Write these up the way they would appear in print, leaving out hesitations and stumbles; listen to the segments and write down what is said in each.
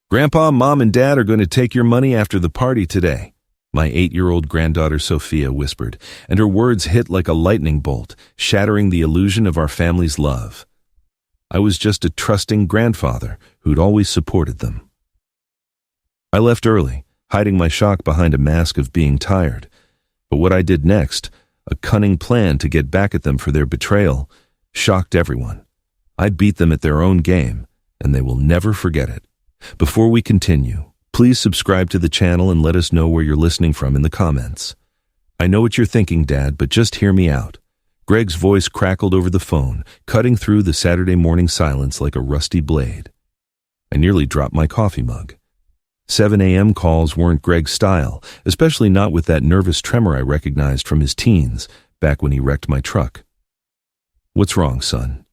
Grandpa, Mom, and Dad are going to take your money after the party today, my 8-year-old granddaughter Sophia whispered, and her words hit like a lightning bolt, shattering the illusion of our family's love. I was just a trusting grandfather who'd always supported them. I left early, hiding my shock behind a mask of being tired. But what I did next, a cunning plan to get back at them for their betrayal, shocked everyone. I beat them at their own game, and they will never forget it. Before we continue, please subscribe to the channel and let us know where you're listening from in the comments. I know what you're thinking, Dad, but just hear me out. Greg's voice crackled over the phone, cutting through the Saturday morning silence like a rusty blade. I nearly dropped my coffee mug. 7 a.m. calls weren't Greg's style, especially not with that nervous tremor I recognized from his teens, back when he wrecked my truck. What's wrong, son?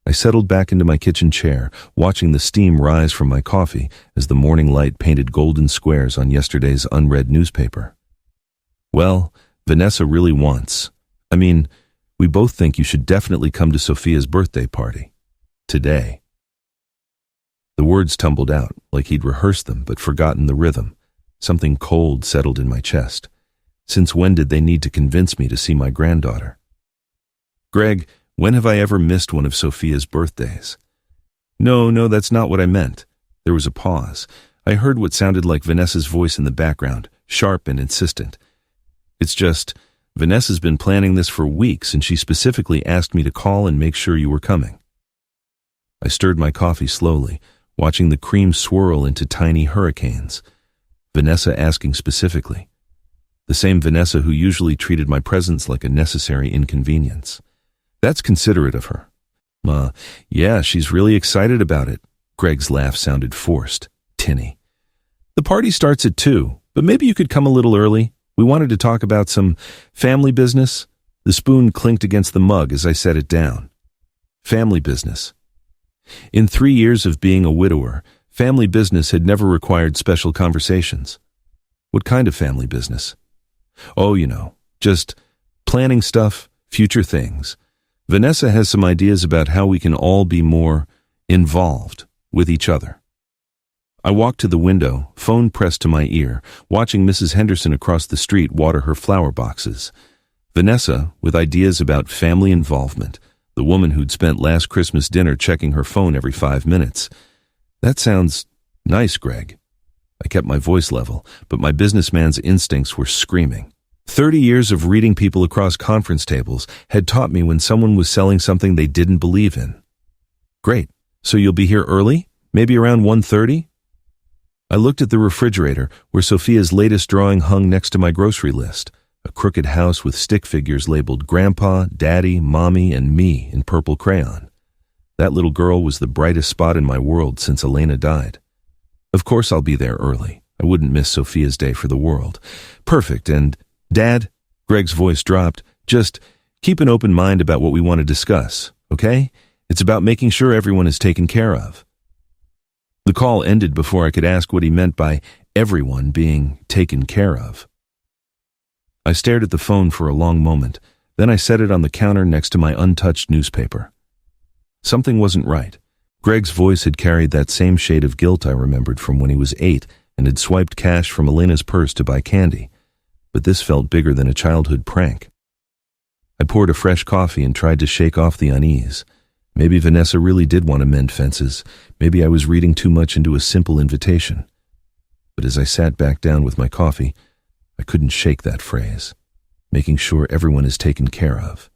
I settled back into my kitchen chair, watching the steam rise from my coffee as the morning light painted golden squares on yesterday's unread newspaper. Well, Vanessa really wants. We both think you should definitely come to Sophia's birthday party. Today. The words tumbled out, like he'd rehearsed them but forgotten the rhythm. Something cold settled in my chest. Since when did they need to convince me to see my granddaughter? Greg, when have I ever missed one of Sophia's birthdays? No, that's not what I meant. There was a pause. I heard what sounded like Vanessa's voice in the background, sharp and insistent. It's just, Vanessa's been planning this for weeks, and she specifically asked me to call and make sure you were coming. I stirred my coffee slowly, watching the cream swirl into tiny hurricanes. Vanessa asking specifically. The same Vanessa who usually treated my presence like a necessary inconvenience. That's considerate of her. Yeah, she's really excited about it. Greg's laugh sounded forced, tinny. The party starts at 2, but maybe you could come a little early. We wanted to talk about some family business. The spoon clinked against the mug as I set it down. Family business. In 3 years of being a widower, family business had never required special conversations. What kind of family business? Oh, just planning stuff, future things. Vanessa has some ideas about how we can all be more involved with each other. I walked to the window, phone pressed to my ear, watching Mrs. Henderson across the street water her flower boxes. Vanessa, with ideas about family involvement, the woman who'd spent last Christmas dinner checking her phone every 5 minutes. That sounds nice, Greg. I kept my voice level, but my businessman's instincts were screaming. 30 years of reading people across conference tables had taught me when someone was selling something they didn't believe in. Great. So you'll be here early? Maybe around 1:30? I looked at the refrigerator where Sophia's latest drawing hung next to my grocery list, a crooked house with stick figures labeled Grandpa, Daddy, Mommy, and me in purple crayon. That little girl was the brightest spot in my world since Elena died. Of course I'll be there early. I wouldn't miss Sophia's day for the world. Perfect, and Dad, Greg's voice dropped, just keep an open mind about what we want to discuss, okay? It's about making sure everyone is taken care of. The call ended before I could ask what he meant by everyone being taken care of. I stared at the phone for a long moment, then I set it on the counter next to my untouched newspaper. Something wasn't right. Greg's voice had carried that same shade of guilt I remembered from when he was 8 and had swiped cash from Elena's purse to buy candy. But this felt bigger than a childhood prank. I poured a fresh coffee and tried to shake off the unease. Maybe Vanessa really did want to mend fences. Maybe I was reading too much into a simple invitation. But as I sat back down with my coffee, I couldn't shake that phrase, making sure everyone is taken care of.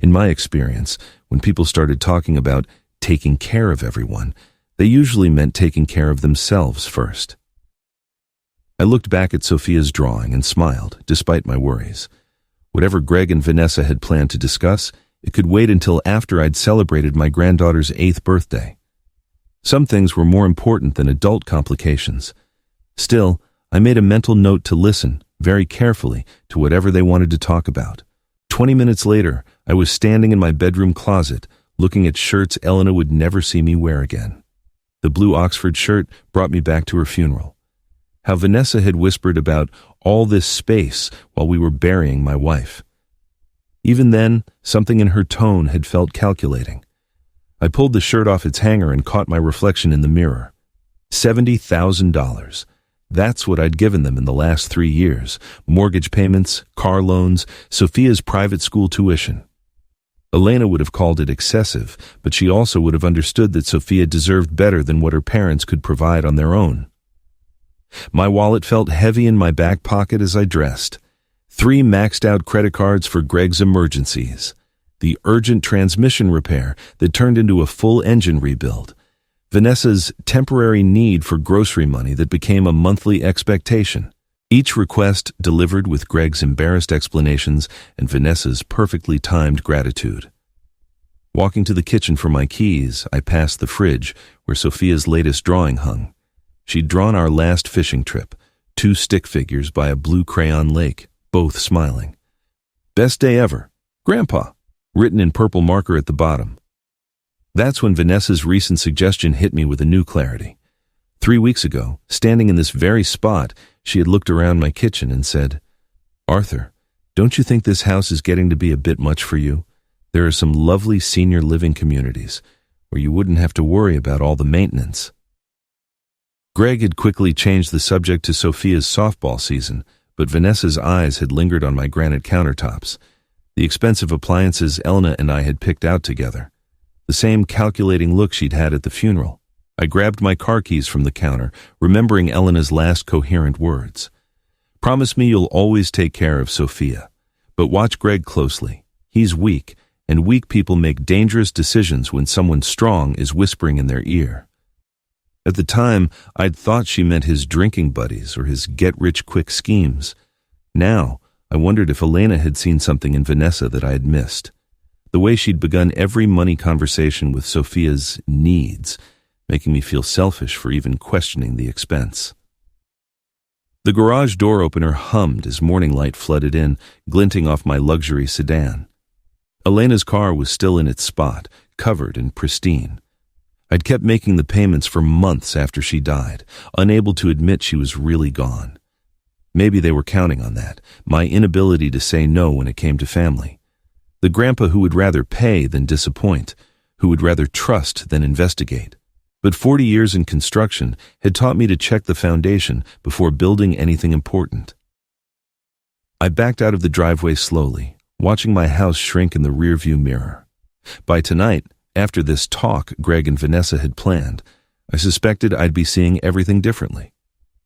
In my experience, when people started talking about taking care of everyone, they usually meant taking care of themselves first. I looked back at Sophia's drawing and smiled, despite my worries. Whatever Greg and Vanessa had planned to discuss, it could wait until after I'd celebrated my granddaughter's 8th birthday. Some things were more important than adult complications. Still, I made a mental note to listen, very carefully, to whatever they wanted to talk about. 20 minutes later, I was standing in my bedroom closet, looking at shirts Elena would never see me wear again. The blue Oxford shirt brought me back to her funeral. How Vanessa had whispered about all this space while we were burying my wife. Even then, something in her tone had felt calculating. I pulled the shirt off its hanger and caught my reflection in the mirror. $70,000. That's what I'd given them in the last 3 years. Mortgage payments, car loans, Sophia's private school tuition. Elena would have called it excessive, but she also would have understood that Sophia deserved better than what her parents could provide on their own. My wallet felt heavy in my back pocket as I dressed. 3 maxed-out credit cards for Greg's emergencies. The urgent transmission repair that turned into a full engine rebuild. Vanessa's temporary need for grocery money that became a monthly expectation. Each request delivered with Greg's embarrassed explanations and Vanessa's perfectly timed gratitude. Walking to the kitchen for my keys, I passed the fridge where Sophia's latest drawing hung. She'd drawn our last fishing trip, 2 stick figures by a blue crayon lake, both smiling. Best day ever, Grandpa, written in purple marker at the bottom. That's when Vanessa's recent suggestion hit me with a new clarity. 3 weeks ago, standing in this very spot, she had looked around my kitchen and said, "Arthur, don't you think this house is getting to be a bit much for you? There are some lovely senior living communities where you wouldn't have to worry about all the maintenance." Greg had quickly changed the subject to Sophia's softball season, but Vanessa's eyes had lingered on my granite countertops, the expensive appliances Elena and I had picked out together. The same calculating look she'd had at the funeral. I grabbed my car keys from the counter, remembering Elena's last coherent words. "Promise me you'll always take care of Sophia. But watch Greg closely. He's weak, and weak people make dangerous decisions when someone strong is whispering in their ear." At the time, I'd thought she meant his drinking buddies or his get-rich-quick schemes. Now, I wondered if Elena had seen something in Vanessa that I had missed. The way she'd begun every money conversation with Sophia's needs, making me feel selfish for even questioning the expense. The garage door opener hummed as morning light flooded in, glinting off my luxury sedan. Elena's car was still in its spot, covered and pristine. I'd kept making the payments for months after she died, unable to admit she was really gone. Maybe they were counting on that, my inability to say no when it came to family. The grandpa who would rather pay than disappoint, who would rather trust than investigate. But 40 years in construction had taught me to check the foundation before building anything important. I backed out of the driveway slowly, watching my house shrink in the rearview mirror. By tonight, after this talk Greg and Vanessa had planned, I suspected I'd be seeing everything differently.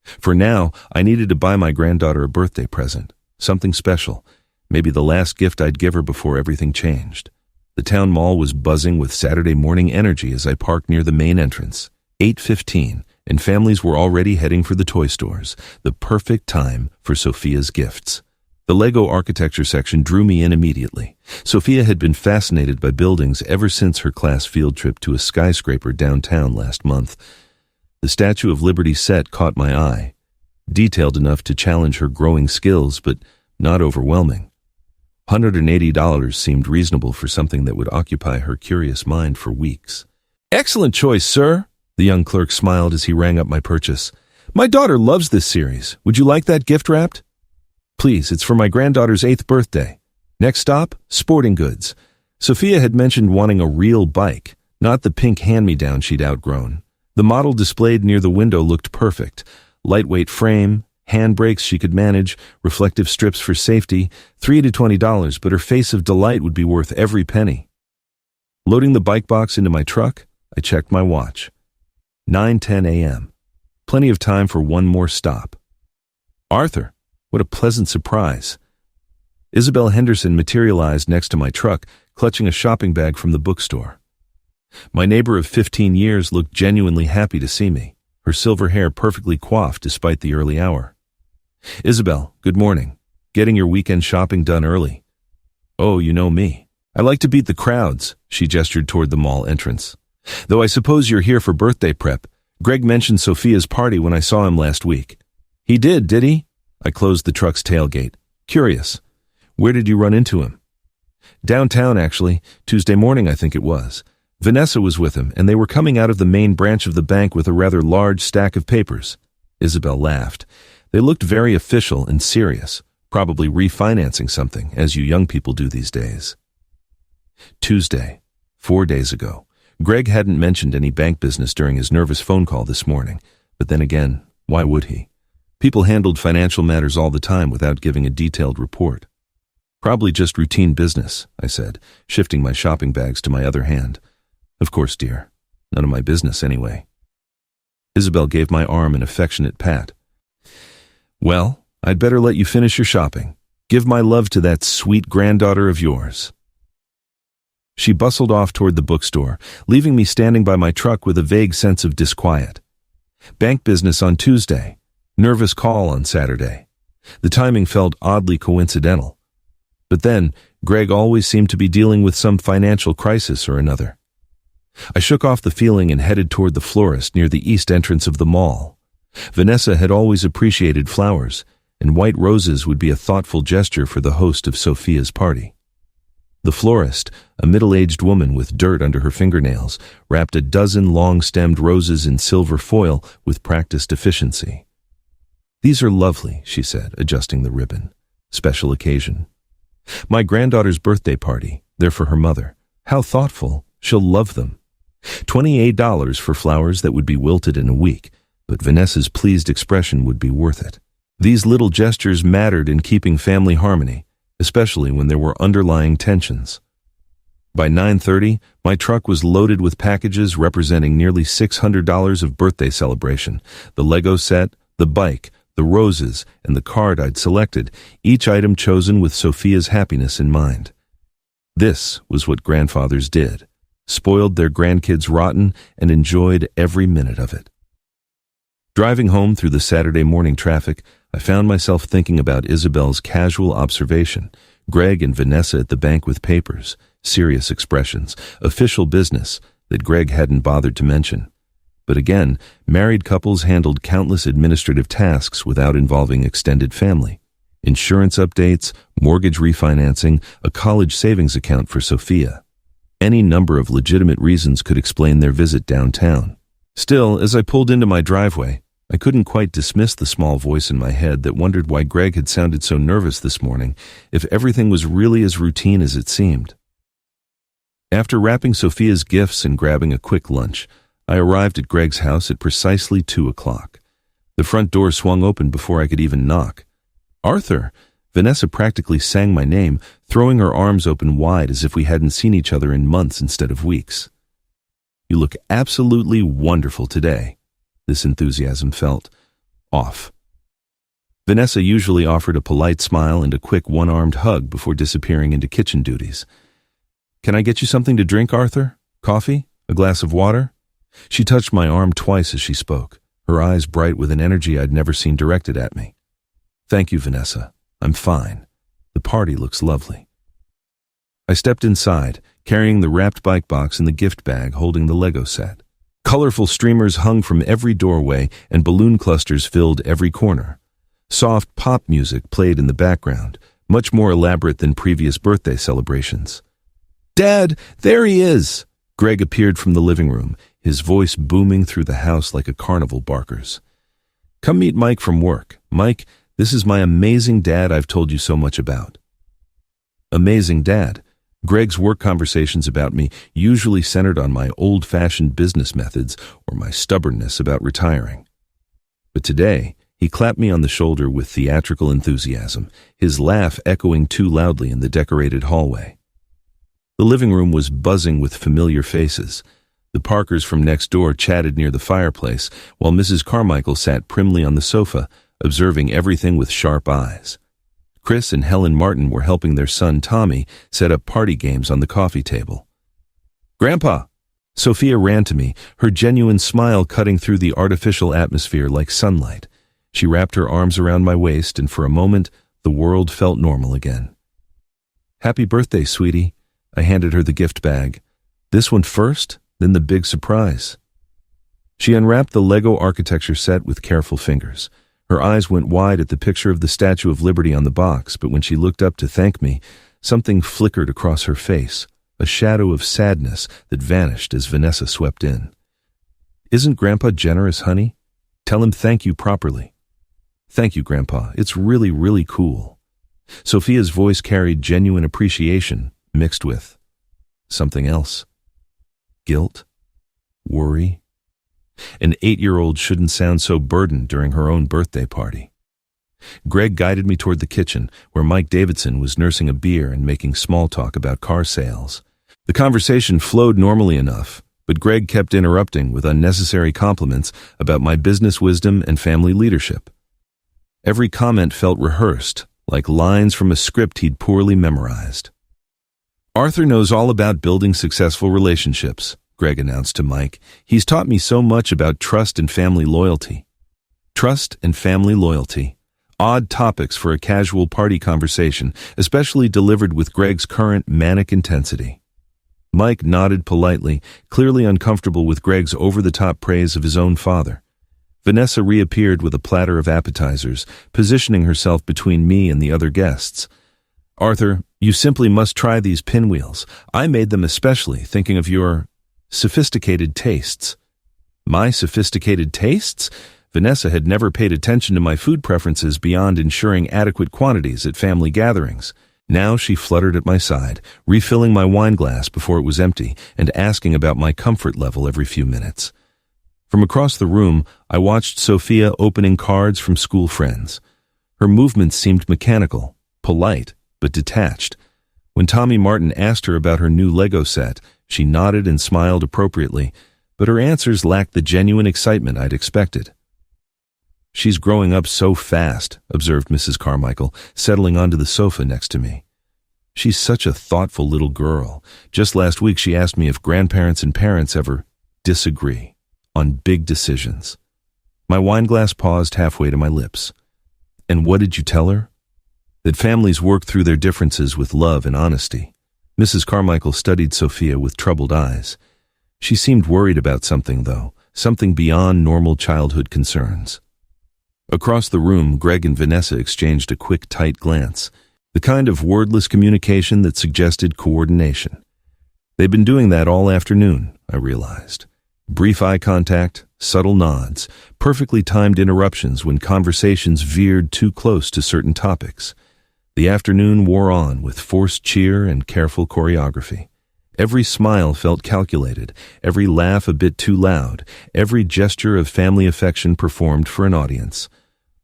For now, I needed to buy my granddaughter a birthday present, something special, maybe the last gift I'd give her before everything changed. The town mall was buzzing with Saturday morning energy as I parked near the main entrance. 8:15, and families were already heading for the toy stores, the perfect time for Sophia's gifts. The Lego architecture section drew me in immediately. Sophia had been fascinated by buildings ever since her class field trip to a skyscraper downtown last month. The Statue of Liberty set caught my eye, detailed enough to challenge her growing skills, but not overwhelming. $180 seemed reasonable for something that would occupy her curious mind for weeks. "Excellent choice, sir," the young clerk smiled as he rang up my purchase. "My daughter loves this series. Would you like that gift wrapped?" "Please, it's for my granddaughter's 8th birthday. Next stop, sporting goods." Sophia had mentioned wanting a real bike, not the pink hand-me-down she'd outgrown. The model displayed near the window looked perfect. Lightweight frame, handbrakes she could manage, reflective strips for safety, $3 to $20, but her face of delight would be worth every penny. Loading the bike box into my truck, I checked my watch. 9:10 a.m. Plenty of time for one more stop. Arthur, what a pleasant surprise. Isabel Henderson materialized next to my truck, clutching a shopping bag from the bookstore. My neighbor of 15 years looked genuinely happy to see me, her silver hair perfectly coiffed despite the early hour. "Isabel, good morning. Getting your weekend shopping done early?" "Oh, you know me. I like to beat the crowds," she gestured toward the mall entrance. "Though I suppose you're here for birthday prep. Greg mentioned Sophia's party when I saw him last week." "He did he?" I closed the truck's tailgate. "Curious. Where did you run into him?" "Downtown, actually. Tuesday morning, I think it was. Vanessa was with him, and they were coming out of the main branch of the bank with a rather large stack of papers." Isabel laughed. They looked very official and serious, probably refinancing something, as you young people do these days. Tuesday, 4 days ago. Greg hadn't mentioned any bank business during his nervous phone call this morning, but then again, why would he? People handled financial matters all the time without giving a detailed report. Probably just routine business, I said, shifting my shopping bags to my other hand. Of course, dear. None of my business anyway. Isabel gave my arm an affectionate pat. Well, I'd better let you finish your shopping. Give my love to that sweet granddaughter of yours. She bustled off toward the bookstore, leaving me standing by my truck with a vague sense of disquiet. Bank business on Tuesday. Nervous call on Saturday. The timing felt oddly coincidental. But then, Greg always seemed to be dealing with some financial crisis or another. I shook off the feeling and headed toward the florist near the east entrance of the mall. Vanessa had always appreciated flowers, and white roses would be a thoughtful gesture for the host of Sophia's party. The florist, a middle-aged woman with dirt under her fingernails, wrapped a dozen long-stemmed roses in silver foil with practiced efficiency. "These are lovely," she said, adjusting the ribbon. "Special occasion. My granddaughter's birthday party. They're for her mother. How thoughtful. She'll love them. $28 for flowers that would be wilted in a week, but Vanessa's pleased expression would be worth it." These little gestures mattered in keeping family harmony, especially when there were underlying tensions. By 9:30, my truck was loaded with packages representing nearly $600 of birthday celebration, the Lego set, the bike, the roses, and the card I'd selected, each item chosen with Sophia's happiness in mind. This was what grandfathers did, spoiled their grandkids rotten and enjoyed every minute of it. Driving home through the Saturday morning traffic, I found myself thinking about Isabel's casual observation, Greg and Vanessa at the bank with papers, serious expressions, official business that Greg hadn't bothered to mention. But again, married couples handled countless administrative tasks without involving extended family. Insurance updates, mortgage refinancing, a college savings account for Sophia. Any number of legitimate reasons could explain their visit downtown. Still, as I pulled into my driveway, I couldn't quite dismiss the small voice in my head that wondered why Greg had sounded so nervous this morning if everything was really as routine as it seemed. After wrapping Sophia's gifts and grabbing a quick lunch, I arrived at Greg's house at precisely 2 o'clock. The front door swung open before I could even knock. "Arthur!" Vanessa practically sang my name, throwing her arms open wide as if we hadn't seen each other in months instead of weeks. "You look absolutely wonderful today." This enthusiasm felt off. Vanessa usually offered a polite smile and a quick one-armed hug before disappearing into kitchen duties. "Can I get you something to drink, Arthur? Coffee? A glass of water?" She touched my arm twice as she spoke, her eyes bright with an energy I'd never seen directed at me. "Thank you, Vanessa. I'm fine. The party looks lovely." I stepped inside, carrying the wrapped bike box and the gift bag holding the Lego set. Colorful streamers hung from every doorway and balloon clusters filled every corner. Soft pop music played in the background, much more elaborate than previous birthday celebrations. "Dad, there he is!" Greg appeared from the living room, his voice booming through the house like a carnival barker's. "Come meet Mike from work. Mike, this is my amazing dad I've told you so much about." Amazing dad. Greg's work conversations about me usually centered on my old-fashioned business methods or my stubbornness about retiring. But today, he clapped me on the shoulder with theatrical enthusiasm, his laugh echoing too loudly in the decorated hallway. The living room was buzzing with familiar faces. The Parkers from next door chatted near the fireplace, while Mrs. Carmichael sat primly on the sofa, observing everything with sharp eyes. Chris and Helen Martin were helping their son Tommy set up party games on the coffee table. "Grandpa!" Sophia ran to me, her genuine smile cutting through the artificial atmosphere like sunlight. She wrapped her arms around my waist, and for a moment, the world felt normal again. "Happy birthday, sweetie." I handed her the gift bag. "This one first, then the big surprise." She unwrapped the Lego architecture set with careful fingers. Her eyes went wide at the picture of the Statue of Liberty on the box, but when she looked up to thank me, something flickered across her face, a shadow of sadness that vanished as Vanessa swept in. "Isn't Grandpa generous, honey? Tell him thank you properly." "Thank you, Grandpa. It's really, really cool." Sophia's voice carried genuine appreciation, mixed with something else. Guilt? worry. An 8-year-old shouldn't sound so burdened during her own birthday party. Greg guided me toward the kitchen, where Mike Davidson was nursing a beer and making small talk about car sales. The conversation flowed normally enough, but Greg kept interrupting with unnecessary compliments about my business wisdom and family leadership. Every comment felt rehearsed, like lines from a script he'd poorly memorized. "Arthur knows all about building successful relationships," Greg announced to Mike. "He's taught me so much about trust and family loyalty." Trust and family loyalty. Odd topics for a casual party conversation, especially delivered with Greg's current manic intensity. Mike nodded politely, clearly uncomfortable with Greg's over-the-top praise of his own father. Vanessa reappeared with a platter of appetizers, positioning herself between me and the other guests. "Arthur, you simply must try these pinwheels. I made them especially, thinking of your sophisticated tastes." My sophisticated tastes? Vanessa had never paid attention to my food preferences beyond ensuring adequate quantities at family gatherings. Now she fluttered at my side, refilling my wine glass before it was empty and asking about my comfort level every few minutes. From across the room, I watched Sophia opening cards from school friends. Her movements seemed mechanical, polite, but detached. When Tommy Martin asked her about her new Lego set, she nodded and smiled appropriately, but her answers lacked the genuine excitement I'd expected. "She's growing up so fast," observed Mrs. Carmichael, settling onto the sofa next to me. "She's such a thoughtful little girl. Just last week she asked me if grandparents and parents ever disagree on big decisions." My wine glass paused halfway to my lips. "And what did you tell her?" "That families work through their differences with love and honesty." Mrs. Carmichael studied Sophia with troubled eyes. She seemed worried about something, though, something beyond normal childhood concerns. Across the room, Greg and Vanessa exchanged a quick, tight glance, the kind of wordless communication that suggested coordination. They'd been doing that all afternoon, I realized. Brief eye contact, subtle nods, perfectly timed interruptions when conversations veered too close to certain topics. The afternoon wore on with forced cheer and careful choreography. Every smile felt calculated, every laugh a bit too loud, every gesture of family affection performed for an audience.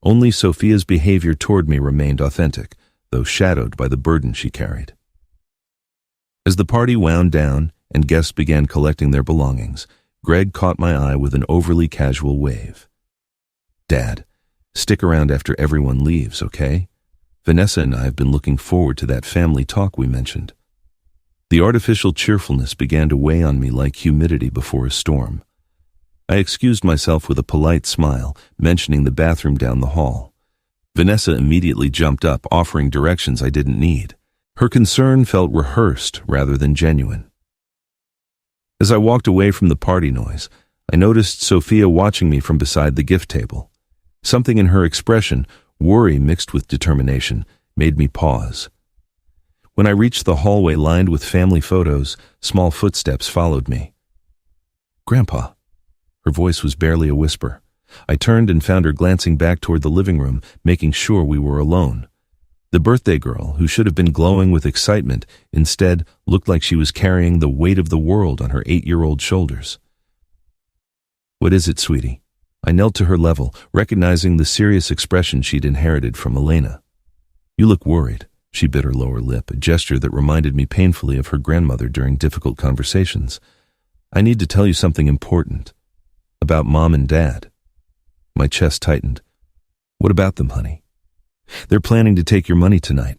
Only Sophia's behavior toward me remained authentic, though shadowed by the burden she carried. As the party wound down and guests began collecting their belongings, Greg caught my eye with an overly casual wave. "Dad, stick around after everyone leaves, okay? Vanessa and I have been looking forward to that family talk we mentioned." The artificial cheerfulness began to weigh on me like humidity before a storm. I excused myself with a polite smile, mentioning the bathroom down the hall. Vanessa immediately jumped up, offering directions I didn't need. Her concern felt rehearsed rather than genuine. As I walked away from the party noise, I noticed Sophia watching me from beside the gift table. Something in her expression, worry mixed with determination, made me pause. When I reached the hallway lined with family photos, small footsteps followed me. "Grandpa." Her voice was barely a whisper. I turned and found her glancing back toward the living room, making sure we were alone. The birthday girl, who should have been glowing with excitement, instead looked like she was carrying the weight of the world on her 8-year-old shoulders. "What is it, sweetie?" I knelt to her level, recognizing the serious expression she'd inherited from Elena. "You look worried." She bit her lower lip, a gesture that reminded me painfully of her grandmother during difficult conversations. "I need to tell you something important. About Mom and Dad." My chest tightened. "What about them, honey?" "They're planning to take your money tonight."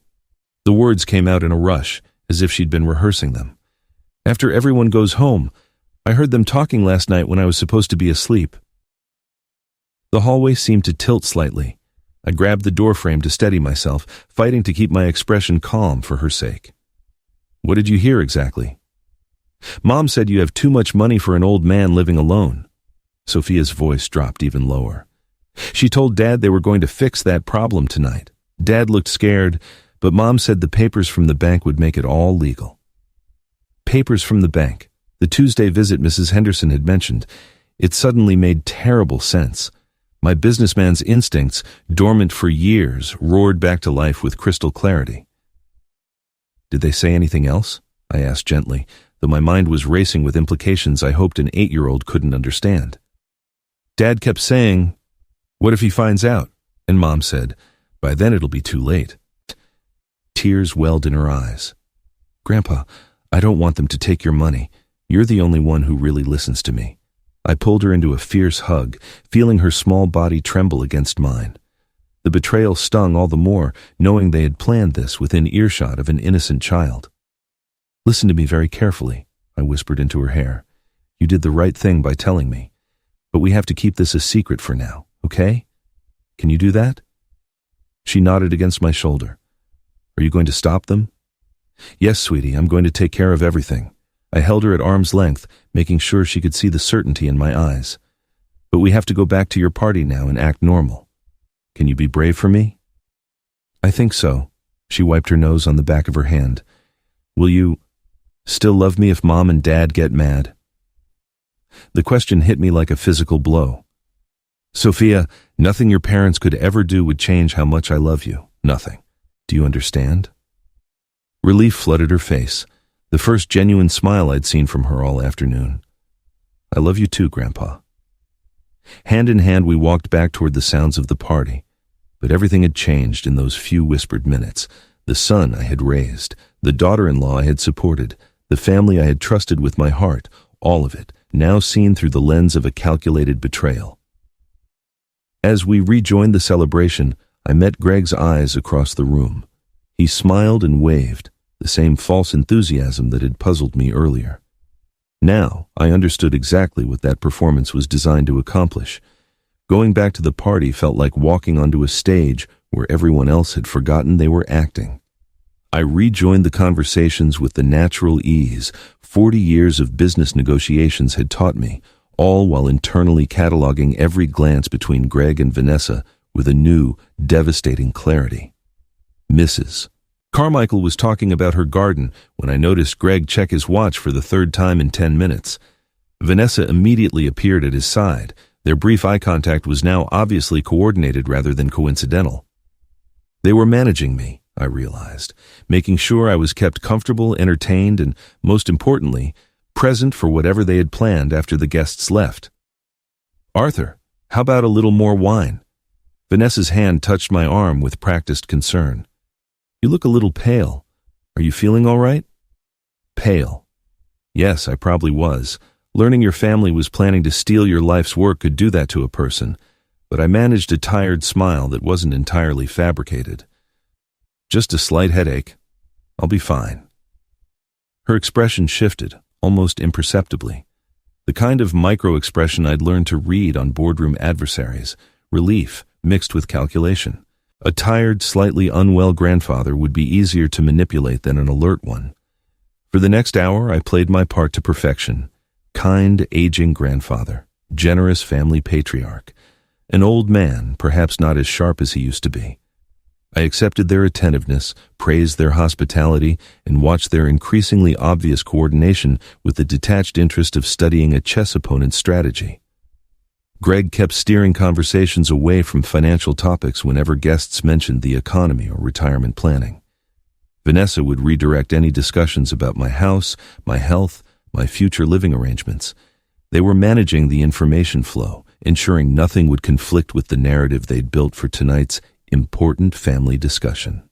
The words came out in a rush, as if she'd been rehearsing them. "After everyone goes home. I heard them talking last night when I was supposed to be asleep." The hallway seemed to tilt slightly. I grabbed the doorframe to steady myself, fighting to keep my expression calm for her sake. "What did you hear exactly?" "Mom said you have too much money for an old man living alone." Sophia's voice dropped even lower. "She told Dad they were going to fix that problem tonight. Dad looked scared, but Mom said the papers from the bank would make it all legal." Papers from the bank. The Tuesday visit Mrs. Henderson had mentioned. It suddenly made terrible sense. My businessman's instincts, dormant for years, roared back to life with crystal clarity. "Did they say anything else?" I asked gently, though my mind was racing with implications I hoped an 8-year-old couldn't understand. Dad kept saying, "What if he finds out?" And Mom said, "By then it'll be too late." Tears welled in her eyes. "Grandpa, I don't want them to take your money. You're the only one who really listens to me." I pulled her into a fierce hug, feeling her small body tremble against mine. The betrayal stung all the more, knowing they had planned this within earshot of an innocent child. "Listen to me very carefully," I whispered into her hair. "You did the right thing by telling me. But we have to keep this a secret for now, okay? Can you do that?" She nodded against my shoulder. "Are you going to stop them?" "Yes, sweetie, I'm going to take care of everything." I held her at arm's length, making sure she could see the certainty in my eyes. "But we have to go back to your party now and act normal. Can you be brave for me?" "I think so." She wiped her nose on the back of her hand. "Will you still love me if Mom and Dad get mad?" The question hit me like a physical blow. "Sophia, nothing your parents could ever do would change how much I love you. Nothing. Do you understand?" Relief flooded her face, the first genuine smile I'd seen from her all afternoon. "I love you too, Grandpa." Hand in hand, we walked back toward the sounds of the party. But everything had changed in those few whispered minutes. The son I had raised, the daughter-in-law I had supported, the family I had trusted with my heart, all of it, now seen through the lens of a calculated betrayal. As we rejoined the celebration, I met Greg's eyes across the room. He smiled and waved, the same false enthusiasm that had puzzled me earlier. Now, I understood exactly what that performance was designed to accomplish. Going back to the party felt like walking onto a stage where everyone else had forgotten they were acting. I rejoined the conversations with the natural ease 40 years of business negotiations had taught me, all while internally cataloging every glance between Greg and Vanessa with a new, devastating clarity. Mrs. Carmichael was talking about her garden when I noticed Greg check his watch for the third time in 10 minutes. Vanessa immediately appeared at his side. Their brief eye contact was now obviously coordinated rather than coincidental. They were managing me, I realized, making sure I was kept comfortable, entertained, and, most importantly, present for whatever they had planned after the guests left. "Arthur, how about a little more wine?" Vanessa's hand touched my arm with practiced concern. "You look a little pale. Are you feeling all right?" Pale. Yes, I probably was. Learning your family was planning to steal your life's work could do that to a person, but I managed a tired smile that wasn't entirely fabricated. "Just a slight headache. I'll be fine." Her expression shifted, almost imperceptibly. The kind of micro-expression I'd learned to read on boardroom adversaries, relief mixed with calculation. A tired, slightly unwell grandfather would be easier to manipulate than an alert one. For the next hour, I played my part to perfection. Kind, aging grandfather, generous family patriarch, an old man, perhaps not as sharp as he used to be. I accepted their attentiveness, praised their hospitality, and watched their increasingly obvious coordination with the detached interest of studying a chess opponent's strategy. Greg kept steering conversations away from financial topics whenever guests mentioned the economy or retirement planning. Vanessa would redirect any discussions about my house, my health, my future living arrangements. They were managing the information flow, ensuring nothing would conflict with the narrative they'd built for tonight's important family discussion.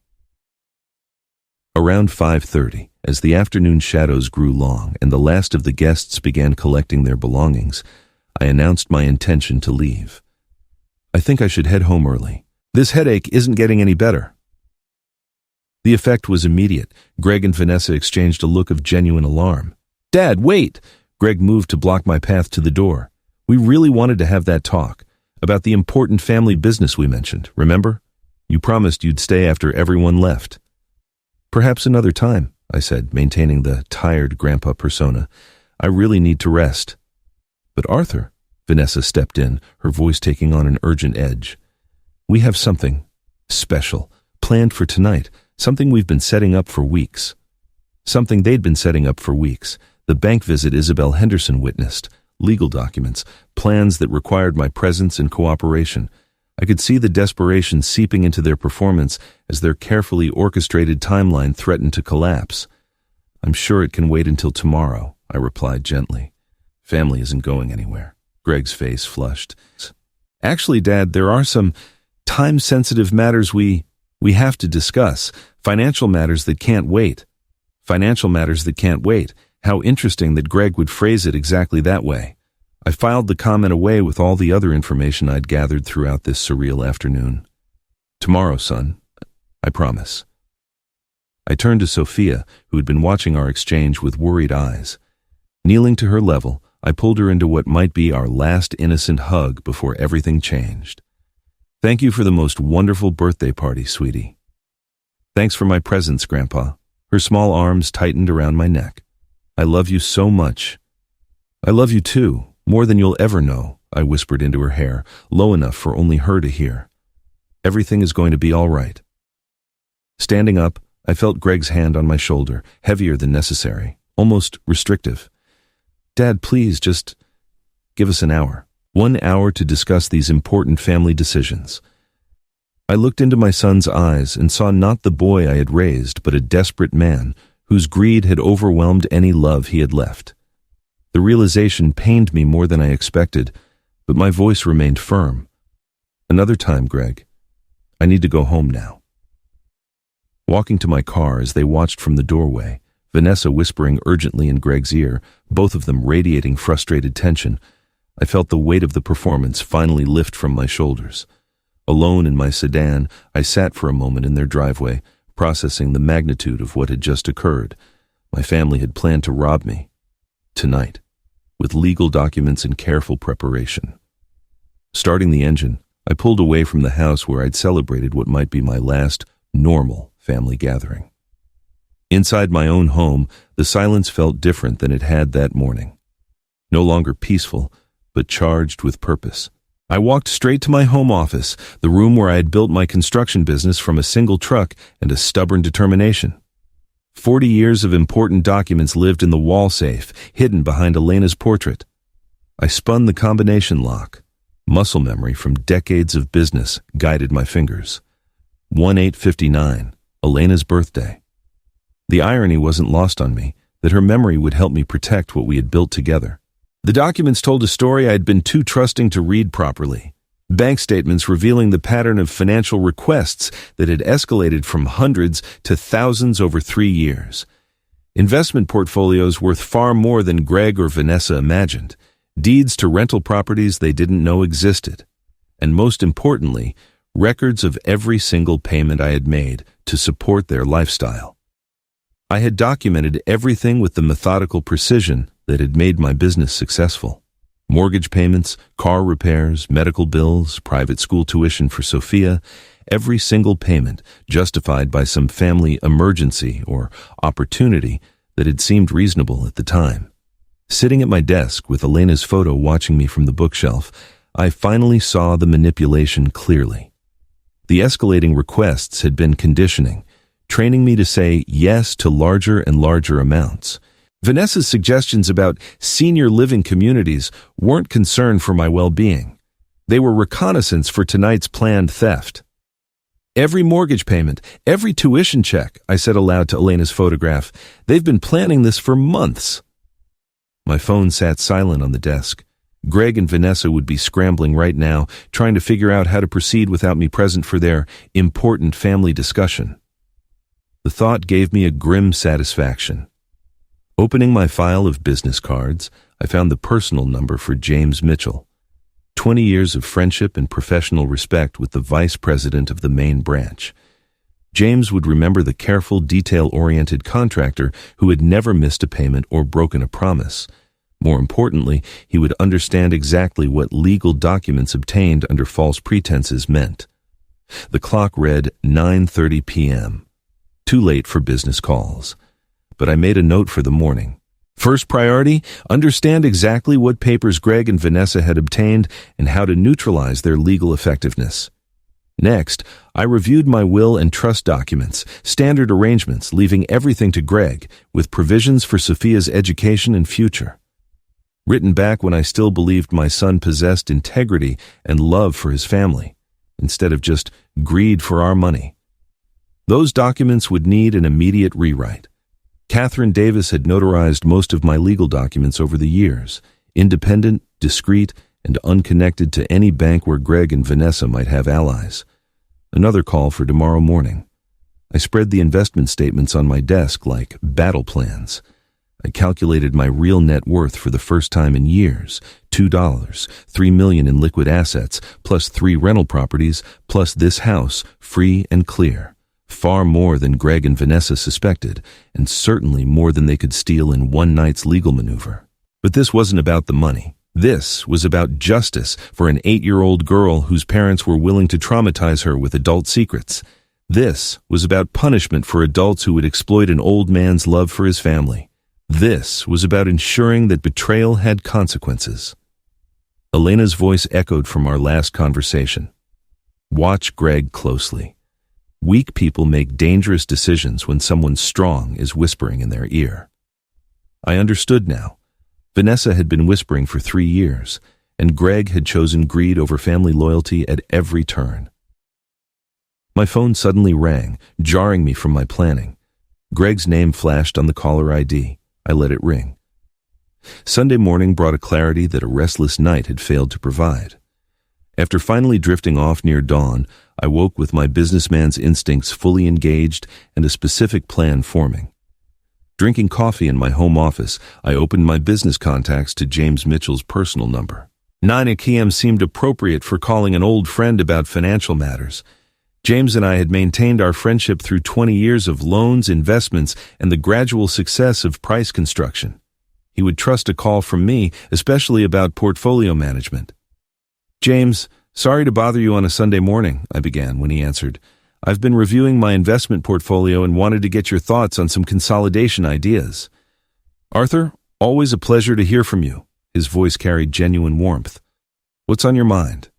Around 5:30, as the afternoon shadows grew long and the last of the guests began collecting their belongings, I announced my intention to leave. "I think I should head home early. This headache isn't getting any better." The effect was immediate. Greg and Vanessa exchanged a look of genuine alarm. "Dad, wait!" Greg moved to block my path to the door. "We really wanted to have that talk about the important family business we mentioned, remember? You promised you'd stay after everyone left." "Perhaps another time," I said, maintaining the tired grandpa persona. "I really need to rest." "But Arthur," Vanessa stepped in, her voice taking on an urgent edge. "We have something special planned for tonight, something we've been setting up for weeks." Something they'd been setting up for weeks. The bank visit Isabel Henderson witnessed, legal documents, plans that required my presence and cooperation. I could see the desperation seeping into their performance as their carefully orchestrated timeline threatened to collapse. I'm sure it can wait until tomorrow, I replied gently. Family isn't going anywhere. Greg's face flushed. Actually, Dad, there are some time-sensitive matters we have to discuss. Financial matters that can't wait. Financial matters that can't wait. How interesting that Greg would phrase it exactly that way. I filed the comment away with all the other information I'd gathered throughout this surreal afternoon. Tomorrow, son. I promise. I turned to Sophia, who had been watching our exchange with worried eyes. Kneeling to her level, I pulled her into what might be our last innocent hug before everything changed. Thank you for the most wonderful birthday party, sweetie. Thanks for my presents, Grandpa. Her small arms tightened around my neck. I love you so much. I love you too, more than you'll ever know, I whispered into her hair, low enough for only her to hear. Everything is going to be all right. Standing up, I felt Greg's hand on my shoulder, heavier than necessary, almost restrictive. Dad, please just give us an hour. 1 hour to discuss these important family decisions. I looked into my son's eyes and saw not the boy I had raised, but a desperate man whose greed had overwhelmed any love he had left. The realization pained me more than I expected, but my voice remained firm. Another time, Greg. I need to go home now. Walking to my car as they watched from the doorway, Vanessa whispering urgently in Greg's ear, both of them radiating frustrated tension, I felt the weight of the performance finally lift from my shoulders. Alone in my sedan, I sat for a moment in their driveway, processing the magnitude of what had just occurred. My family had planned to rob me. Tonight, with legal documents in careful preparation. Starting the engine, I pulled away from the house where I'd celebrated what might be my last normal family gathering. Inside my own home, the silence felt different than it had that morning. No longer peaceful, but charged with purpose. I walked straight to my home office, the room where I had built my construction business from a single truck and a stubborn determination. 40 years of important documents lived in the wall safe, hidden behind Elena's portrait. I spun the combination lock. Muscle memory from decades of business guided my fingers. 1859, Elena's birthday. The irony wasn't lost on me that her memory would help me protect what we had built together. The documents told a story I had been too trusting to read properly. Bank statements revealing the pattern of financial requests that had escalated from hundreds to thousands over 3 years. Investment portfolios worth far more than Greg or Vanessa imagined. Deeds to rental properties they didn't know existed. And most importantly, records of every single payment I had made to support their lifestyle. I had documented everything with the methodical precision that had made my business successful. Mortgage payments, car repairs, medical bills, private school tuition for Sophia, every single payment justified by some family emergency or opportunity that had seemed reasonable at the time. Sitting at my desk with Elena's photo watching me from the bookshelf, I finally saw the manipulation clearly. The escalating requests had been conditioning, training me to say yes to larger and larger amounts. Vanessa's suggestions about senior living communities weren't concern for my well-being. They were reconnaissance for tonight's planned theft. Every mortgage payment, every tuition check, I said aloud to Elena's photograph. They've been planning this for months. My phone sat silent on the desk. Greg and Vanessa would be scrambling right now, trying to figure out how to proceed without me present for their important family discussion. The thought gave me a grim satisfaction. Opening my file of business cards, I found the personal number for James Mitchell. 20 years of friendship and professional respect with the vice president of the main branch. James would remember the careful, detail-oriented contractor who had never missed a payment or broken a promise. More importantly, he would understand exactly what legal documents obtained under false pretenses meant. The clock read 9:30 p.m. Too late for business calls. But I made a note for the morning. First priority, understand exactly what papers Greg and Vanessa had obtained and how to neutralize their legal effectiveness. Next, I reviewed my will and trust documents, standard arrangements, leaving everything to Greg, with provisions for Sophia's education and future. Written back when I still believed my son possessed integrity and love for his family, instead of just greed for our money. Those documents would need an immediate rewrite. Catherine Davis had notarized most of my legal documents over the years, independent, discreet, and unconnected to any bank where Greg and Vanessa might have allies. Another call for tomorrow morning. I spread the investment statements on my desk like battle plans. I calculated my real net worth for the first time in years, $2, $3 million in liquid assets, plus 3 rental properties, plus this house, free and clear. Far more than Greg and Vanessa suspected, and certainly more than they could steal in one night's legal maneuver. But this wasn't about the money. This was about justice for an 8-year-old girl whose parents were willing to traumatize her with adult secrets. This was about punishment for adults who would exploit an old man's love for his family. This was about ensuring that betrayal had consequences. Elena's voice echoed from our last conversation. Watch Greg closely. Weak people make dangerous decisions when someone strong is whispering in their ear. I understood now. Vanessa had been whispering for 3 years, and Greg had chosen greed over family loyalty at every turn. My phone suddenly rang, jarring me from my planning. Greg's name flashed on the caller ID. I let it ring. Sunday morning brought a clarity that a restless night had failed to provide. After finally drifting off near dawn, I woke with my businessman's instincts fully engaged and a specific plan forming. Drinking coffee in my home office, I opened my business contacts to James Mitchell's personal number. 9 p.m. seemed appropriate for calling an old friend about financial matters. James and I had maintained our friendship through 20 years of loans, investments, and the gradual success of price construction. He would trust a call from me, especially about portfolio management. "James, sorry to bother you on a Sunday morning," I began when he answered. "I've been reviewing my investment portfolio and wanted to get your thoughts on some consolidation ideas." "Arthur, always a pleasure to hear from you." His voice carried genuine warmth. "What's on your mind?"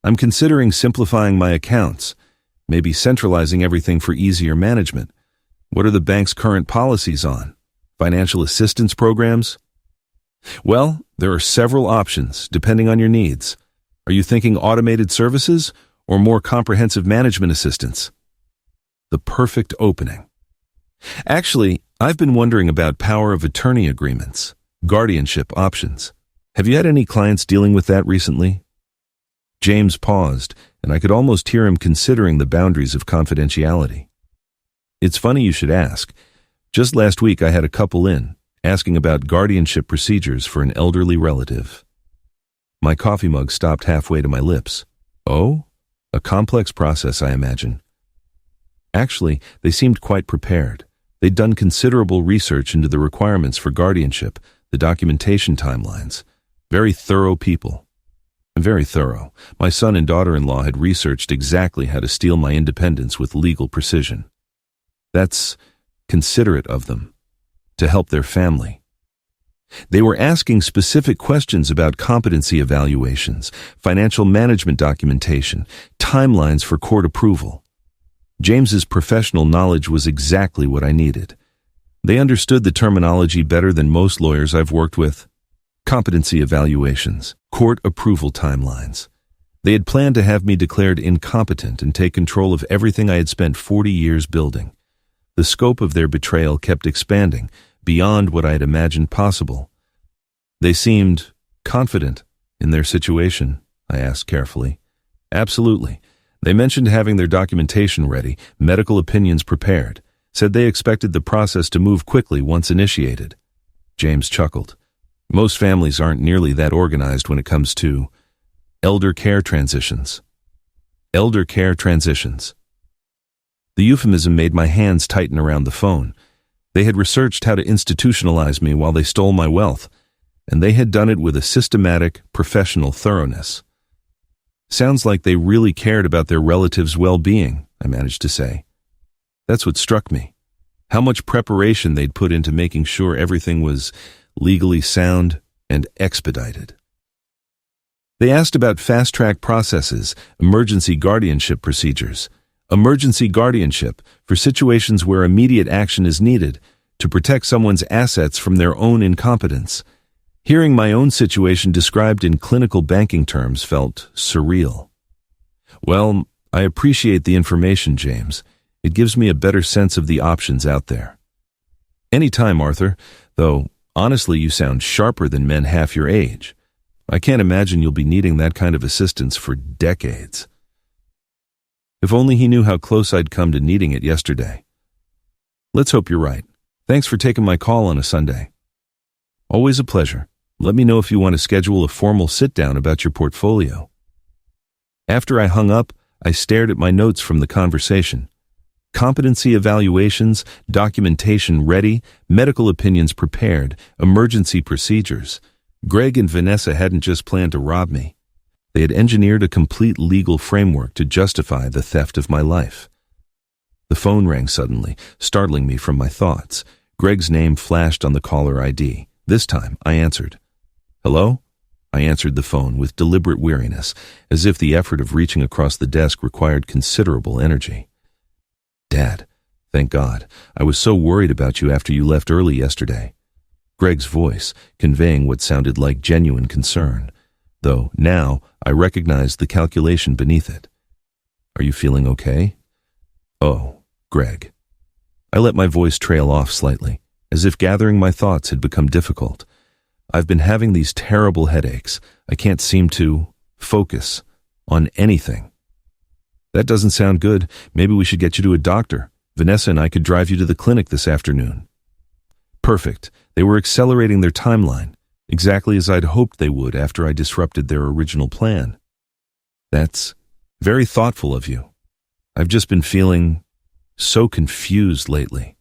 "I'm considering simplifying my accounts, maybe centralizing everything for easier management. What are the bank's current policies on? Financial assistance programs?" "Well, there are several options, depending on your needs. Are you thinking automated services or more comprehensive management assistance?" The perfect opening. "Actually, I've been wondering about power of attorney agreements, guardianship options. Have you had any clients dealing with that recently?" James paused, and I could almost hear him considering the boundaries of confidentiality. "It's funny you should ask. Just last week I had a couple in, asking about guardianship procedures for an elderly relative." My coffee mug stopped halfway to my lips. "Oh? A complex process, I imagine." Actually, they seemed quite prepared. They'd done considerable research into the requirements for guardianship, the documentation timelines. Very thorough people. Very thorough. My son and daughter-in-law had researched exactly how to steal my independence with legal precision. That's considerate of them, to help their family. They were asking specific questions about competency evaluations, financial management documentation, timelines for court approval. James's professional knowledge was exactly what I needed. They understood the terminology better than most lawyers I've worked with. Competency evaluations, court approval timelines. They had planned to have me declared incompetent and take control of everything I had spent 40 years building. The scope of their betrayal kept expanding, beyond what I had imagined possible. "They seemed confident in their situation?" I asked carefully. "Absolutely. They mentioned having their documentation ready, medical opinions prepared, said they expected the process to move quickly once initiated." James chuckled. "Most families aren't nearly that organized when it comes to elder care transitions." Elder care transitions. The euphemism made my hands tighten around the phone. They had researched how to institutionalize me while they stole my wealth, and they had done it with a systematic, professional thoroughness. "Sounds like they really cared about their relatives' well-being," I managed to say. That's what struck me. How much preparation they'd put into making sure everything was legally sound and expedited. They asked about fast-track processes, emergency guardianship procedures. Emergency guardianship for situations where immediate action is needed to protect someone's assets from their own incompetence. Hearing my own situation described in clinical banking terms felt surreal. "Well, I appreciate the information, James. It gives me a better sense of the options out there." Any time, Arthur, though honestly you sound sharper than men half your age. I can't imagine you'll be needing that kind of assistance for decades. If only he knew how close I'd come to needing it yesterday. Let's hope you're right. Thanks for taking my call on a Sunday. Always a pleasure. Let me know if you want to schedule a formal sit-down about your portfolio. After I hung up, I stared at my notes from the conversation. Competency evaluations, documentation ready, medical opinions prepared, emergency procedures. Greg and Vanessa hadn't just planned to rob me. They had engineered a complete legal framework to justify the theft of my life. The phone rang suddenly, startling me from my thoughts. Greg's name flashed on the caller ID. This time, I answered. Hello? I answered the phone with deliberate weariness, as if the effort of reaching across the desk required considerable energy. Dad, thank God. I was so worried about you after you left early yesterday. Greg's voice, conveying what sounded like genuine concern, though now I recognized the calculation beneath it. Are you feeling okay? Oh, Greg. I let my voice trail off slightly, as if gathering my thoughts had become difficult. I've been having these terrible headaches. I can't seem to focus on anything. That doesn't sound good. Maybe we should get you to a doctor. Vanessa and I could drive you to the clinic this afternoon. Perfect. They were accelerating their timeline, exactly as I'd hoped they would after I disrupted their original plan. That's very thoughtful of you. I've just been feeling so confused lately.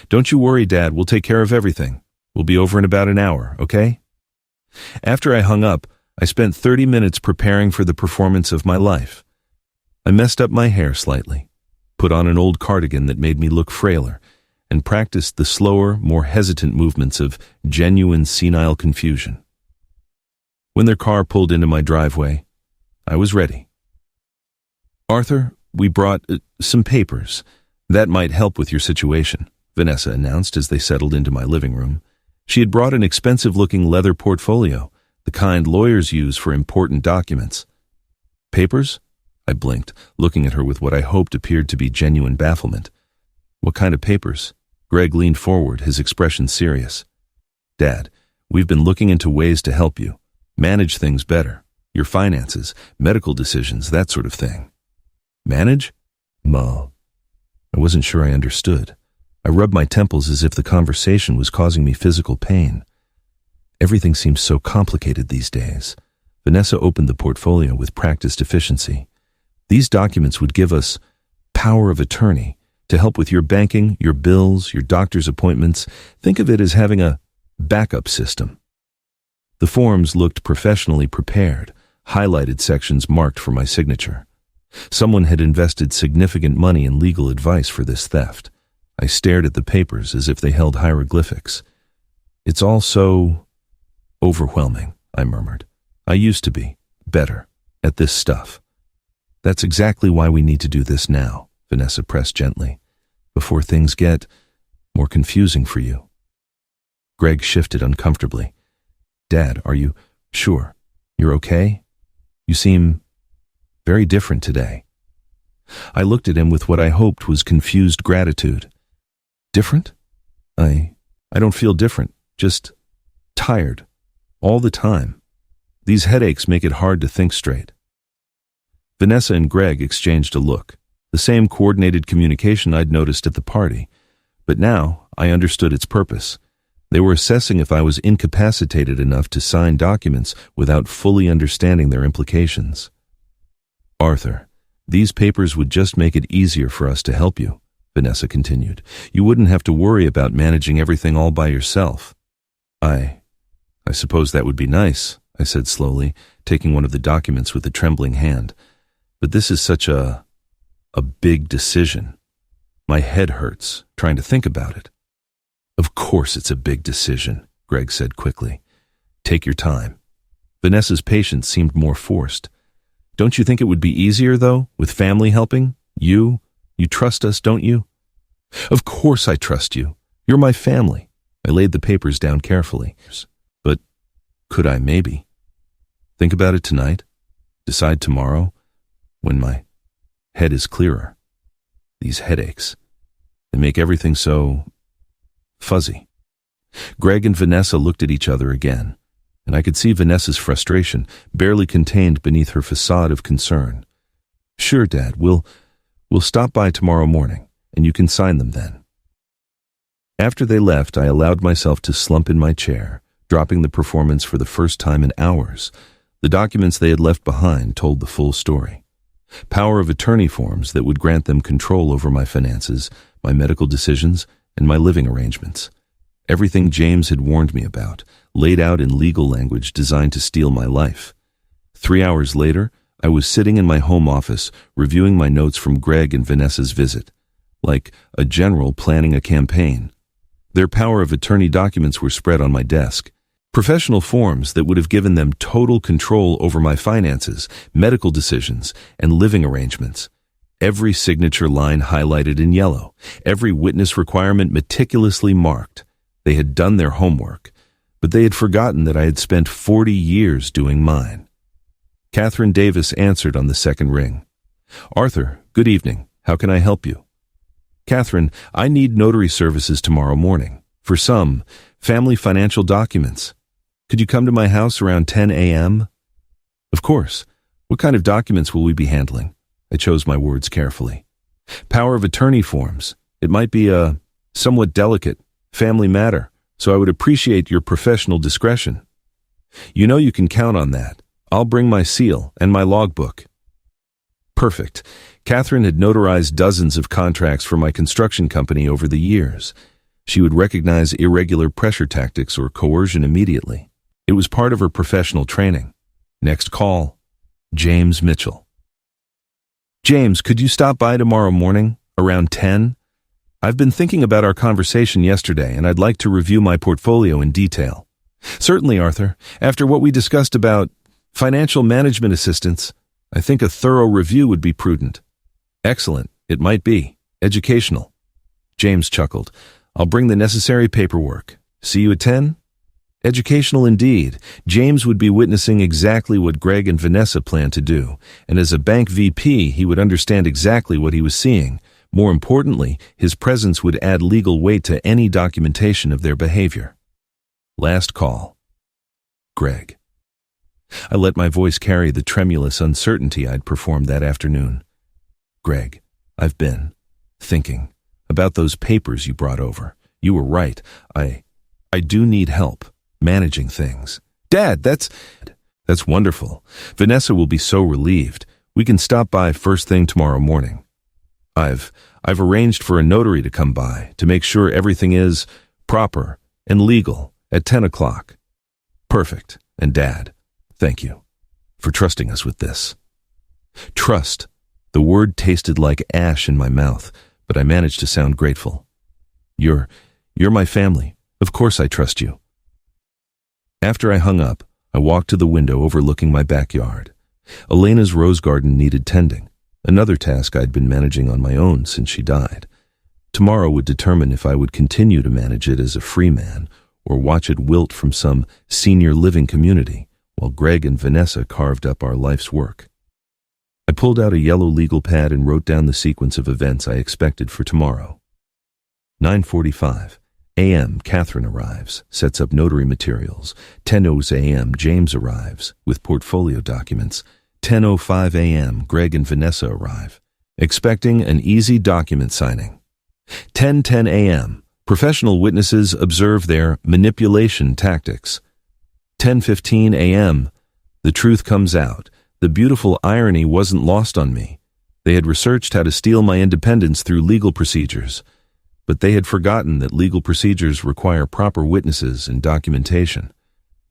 Don't you worry, Dad. We'll take care of everything. We'll be over in about an hour, okay? After I hung up, I spent 30 minutes preparing for the performance of my life. I messed up my hair slightly, put on an old cardigan that made me look frailer, and practiced the slower, more hesitant movements of genuine senile confusion. When their car pulled into my driveway, I was ready. Arthur, we brought some papers. That might help with your situation, Vanessa announced as they settled into my living room. She had brought an expensive-looking leather portfolio, the kind lawyers use for important documents. Papers? I blinked, looking at her with what I hoped appeared to be genuine bafflement. What kind of papers? Greg leaned forward, his expression serious. Dad, we've been looking into ways to help you. Manage things better. Your finances, medical decisions, that sort of thing. Manage? Ma. I wasn't sure I understood. I rubbed my temples as if the conversation was causing me physical pain. Everything seems so complicated these days. Vanessa opened the portfolio with practiced efficiency. These documents would give us power of attorney to help with your banking, your bills, your doctor's appointments. Think of it as having a backup system. The forms looked professionally prepared, highlighted sections marked for my signature. Someone had invested significant money in legal advice for this theft. I stared at the papers as if they held hieroglyphics. It's all so overwhelming, I murmured. I used to be better at this stuff. That's exactly why we need to do this now, Vanessa pressed gently, before things get more confusing for you. Greg shifted uncomfortably. Dad, are you sure? You're okay? You seem very different today. I looked at him with what I hoped was confused gratitude. Different? I don't feel different, just tired, all the time. These headaches make it hard to think straight. Vanessa and Greg exchanged a look, the same coordinated communication I'd noticed at the party, but now I understood its purpose. They were assessing if I was incapacitated enough to sign documents without fully understanding their implications. Arthur, these papers would just make it easier for us to help you, Vanessa continued. You wouldn't have to worry about managing everything all by yourself. I suppose that would be nice, I said slowly, taking one of the documents with a trembling hand. But this is such a big decision. My head hurts, trying to think about it. Of course it's a big decision, Greg said quickly. Take your time. Vanessa's patience seemed more forced. Don't you think it would be easier, though, with family helping? You trust us, don't you? Of course I trust you. You're my family. I laid the papers down carefully. But could I maybe think about it tonight? Decide tomorrow, when my head is clearer. These headaches, they make everything so fuzzy. Greg and Vanessa looked at each other again, and I could see Vanessa's frustration, barely contained beneath her facade of concern. "Sure, Dad, we'll stop by tomorrow morning, and you can sign them then." After they left, I allowed myself to slump in my chair, dropping the performance for the first time in hours. The documents they had left behind told the full story. Power of attorney forms that would grant them control over my finances, my medical decisions, and my living arrangements. Everything James had warned me about, laid out in legal language designed to steal my life. 3 hours later, I was sitting in my home office, reviewing my notes from Greg and Vanessa's visit, like a general planning a campaign. Their power of attorney documents were spread on my desk. Professional forms that would have given them total control over my finances, medical decisions, and living arrangements. Every signature line highlighted in yellow, every witness requirement meticulously marked. They had done their homework, but they had forgotten that I had spent 40 years doing mine. Catherine Davis answered on the second ring. "Arthur, good evening. How can I help you?" "Catherine, I need notary services tomorrow morning for some family financial documents. Could you come to my house around 10 a.m.? "Of course. What kind of documents will we be handling?" I chose my words carefully. "Power of attorney forms. It might be a somewhat delicate family matter, so I would appreciate your professional discretion." "You know you can count on that. I'll bring my seal and my logbook." Perfect. Catherine had notarized dozens of contracts for my construction company over the years. She would recognize irregular pressure tactics or coercion immediately. It was part of her professional training. Next call, James Mitchell. "James, could you stop by tomorrow morning, around 10? I've been thinking about our conversation yesterday, and I'd like to review my portfolio in detail." "Certainly, Arthur. After what we discussed about financial management assistance, I think a thorough review would be prudent." "Excellent. It might be. Educational." James chuckled. "I'll bring the necessary paperwork. See you at 10? Educational indeed. James would be witnessing exactly what Greg and Vanessa planned to do, and as a bank VP, he would understand exactly what he was seeing. More importantly, his presence would add legal weight to any documentation of their behavior. Last call. Greg. I let my voice carry the tremulous uncertainty I'd performed that afternoon. "Greg, I've been thinking about those papers you brought over. You were right. I do need help managing things." "Dad, that's wonderful. Vanessa will be so relieved. We can stop by first thing tomorrow morning. I've arranged for a notary to come by to make sure everything is proper and legal at 10 o'clock. Perfect. And Dad, thank you for trusting us with this." Trust. The word tasted like ash in my mouth, but I managed to sound grateful. You're my family. Of course I trust you." After I hung up, I walked to the window overlooking my backyard. Elena's rose garden needed tending, another task I'd been managing on my own since she died. Tomorrow would determine if I would continue to manage it as a free man or watch it wilt from some senior living community while Greg and Vanessa carved up our life's work. I pulled out a yellow legal pad and wrote down the sequence of events I expected for tomorrow. 9:45 a.m. Catherine arrives, sets up notary materials. 10:00 a.m. James arrives with portfolio documents. 10:05 a.m. Greg and Vanessa arrive, expecting an easy document signing. 10:10 a.m. Professional witnesses observe their manipulation tactics. 10:15 a.m. The truth comes out. The beautiful irony wasn't lost on me. They had researched how to steal my independence through legal procedures, but they had forgotten that legal procedures require proper witnesses and documentation.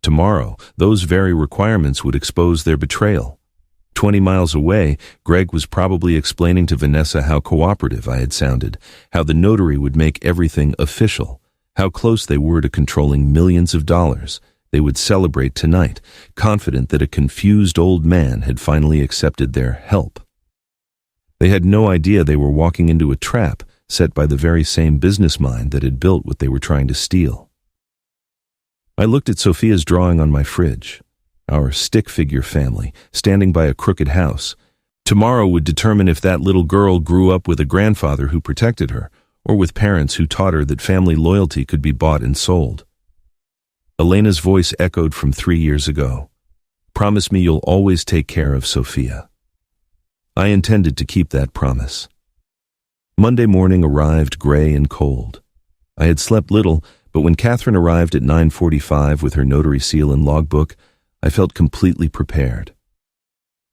Tomorrow, those very requirements would expose their betrayal. 20 miles away, Greg was probably explaining to Vanessa how cooperative I had sounded, how the notary would make everything official, how close they were to controlling millions of dollars. They would celebrate tonight, confident that a confused old man had finally accepted their help. They had no idea they were walking into a trap set by the very same business mind that had built what they were trying to steal. I looked at Sophia's drawing on my fridge, our stick figure family, standing by a crooked house. Tomorrow would determine if that little girl grew up with a grandfather who protected her, or with parents who taught her that family loyalty could be bought and sold. Elena's voice echoed from 3 years ago. Promise me you'll always take care of Sophia. I intended to keep that promise. Monday morning arrived gray and cold. I had slept little, but when Catherine arrived at 9:45 with her notary seal and logbook, I felt completely prepared.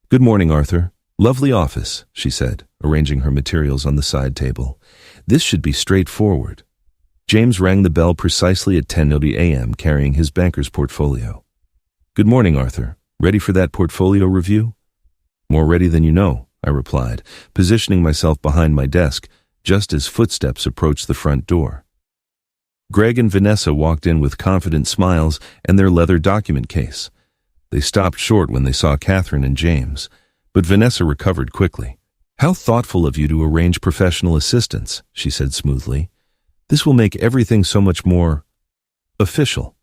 "Good morning, Arthur. Lovely office," she said, arranging her materials on the side table. "This should be straightforward." James rang the bell precisely at 10:00 a.m., carrying his banker's portfolio. "Good morning, Arthur. Ready for that portfolio review?" "More ready than you know," I replied, positioning myself behind my desk just as footsteps approached the front door. Greg and Vanessa walked in with confident smiles and their leather document case. They stopped short when they saw Catherine and James, but Vanessa recovered quickly. "How thoughtful of you to arrange professional assistance," she said smoothly. "This will make everything so much more official."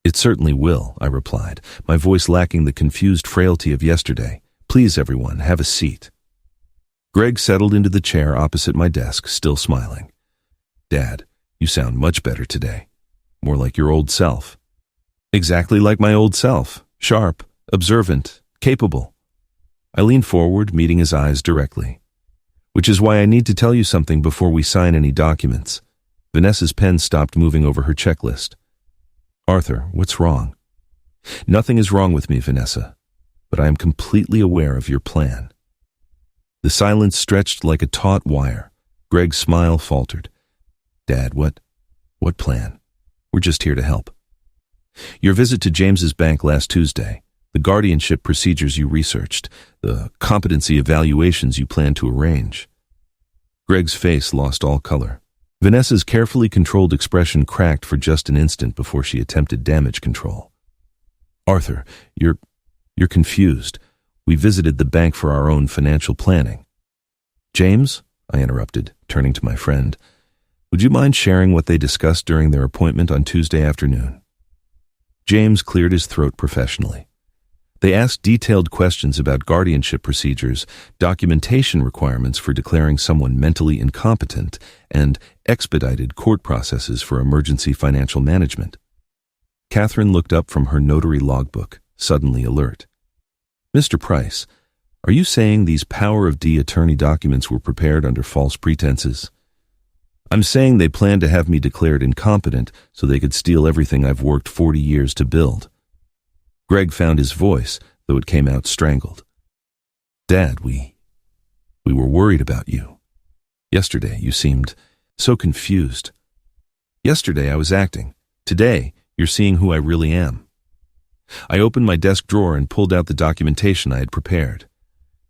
"It certainly will," I replied, my voice lacking the confused frailty of yesterday. "Please, everyone, have a seat." Greg settled into the chair opposite my desk, still smiling. "Dad, you sound much better today. More like your old self." "Exactly like my old self. Sharp, observant, capable." I leaned forward, meeting his eyes directly. "Which is why I need to tell you something before we sign any documents." Vanessa's pen stopped moving over her checklist. "Arthur, what's wrong?" "Nothing is wrong with me, Vanessa, but I am completely aware of your plan." The silence stretched like a taut wire. Greg's smile faltered. "Dad, what plan? We're just here to help." "Your visit to James's bank last Tuesday, the guardianship procedures you researched, the competency evaluations you plan to arrange." Greg's face lost all color. Vanessa's carefully controlled expression cracked for just an instant before she attempted damage control. "Arthur, you're confused. We visited the bank for our own financial planning." "James," I interrupted, turning to my friend, "would you mind sharing what they discussed during their appointment on Tuesday afternoon?" James cleared his throat professionally. They asked detailed questions about guardianship procedures, documentation requirements for declaring someone mentally incompetent, and expedited court processes for emergency financial management. Catherine looked up from her notary logbook, suddenly alert. "Mr. Price, are you saying these power of D attorney documents were prepared under false pretenses?" "I'm saying they planned to have me declared incompetent so they could steal everything I've worked 40 years to build." Greg found his voice, though it came out strangled. "Dad, we were worried about you. Yesterday you seemed so confused. Yesterday I was acting. Today you're seeing who I really am." I opened my desk drawer and pulled out the documentation I had prepared.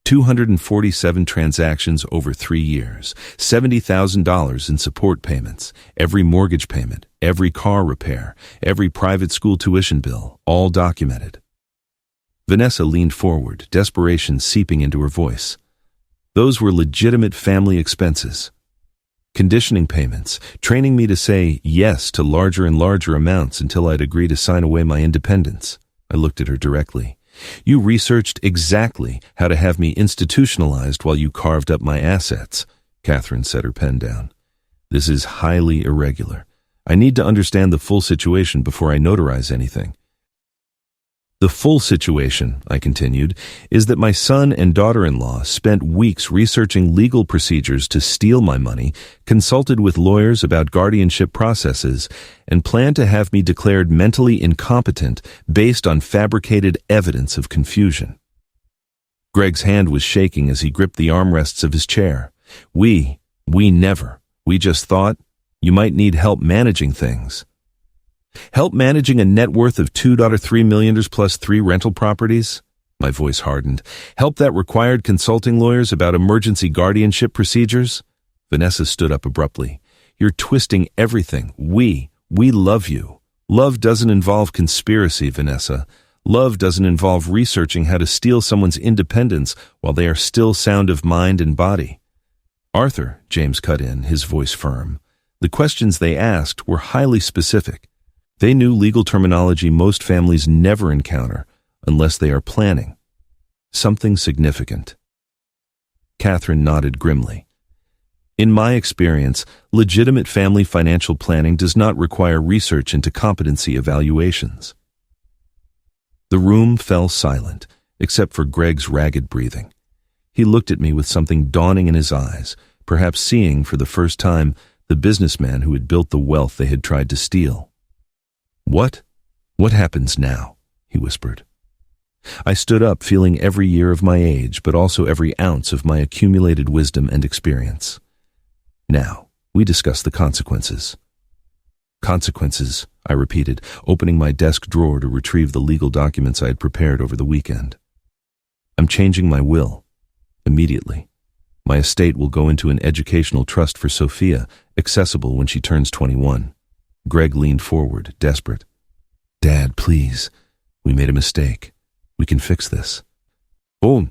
247 transactions over 3 years, $70,000 in support payments, every mortgage payment, every car repair, every private school tuition bill, all documented. Vanessa leaned forward, desperation seeping into her voice. Those were legitimate family expenses. Conditioning payments, training me to say yes to larger and larger amounts until I'd agree to sign away my independence. I looked at her directly. "You researched exactly how to have me institutionalized while you carved up my assets." Catherine set her pen down. "This is highly irregular. I need to understand the full situation before I notarize anything." "The full situation," I continued, "is that my son and daughter-in-law spent weeks researching legal procedures to steal my money, consulted with lawyers about guardianship processes, and planned to have me declared mentally incompetent based on fabricated evidence of confusion." Greg's hand was shaking as he gripped the armrests of his chair. We never. We just thought you might need help managing things." "Help managing a net worth of $2.3 million plus 3 rental properties?" My voice hardened. "Help that required consulting lawyers about emergency guardianship procedures?" Vanessa stood up abruptly. "You're twisting everything. We love you. Love doesn't involve conspiracy, Vanessa. Love doesn't involve researching how to steal someone's independence while they are still sound of mind and body." "Arthur," James cut in, his voice firm, "the questions they asked were highly specific. They knew legal terminology most families never encounter unless they are planning something significant." Catherine nodded grimly. In my experience, legitimate family financial planning does not require research into competency evaluations. The room fell silent, except for Greg's ragged breathing. He looked at me with something dawning in his eyes, perhaps seeing for the first time the businessman who had built the wealth they had tried to steal. "What? What happens now?" he whispered. I stood up, feeling every year of my age, but also every ounce of my accumulated wisdom and experience. "Now, we discuss the consequences." "Consequences," I repeated, opening my desk drawer to retrieve the legal documents I had prepared over the weekend. "I'm changing my will. Immediately. My estate will go into an educational trust for Sophia, accessible when she turns 21. Greg leaned forward, desperate. "Dad, please. We made a mistake. We can fix this." "Oh,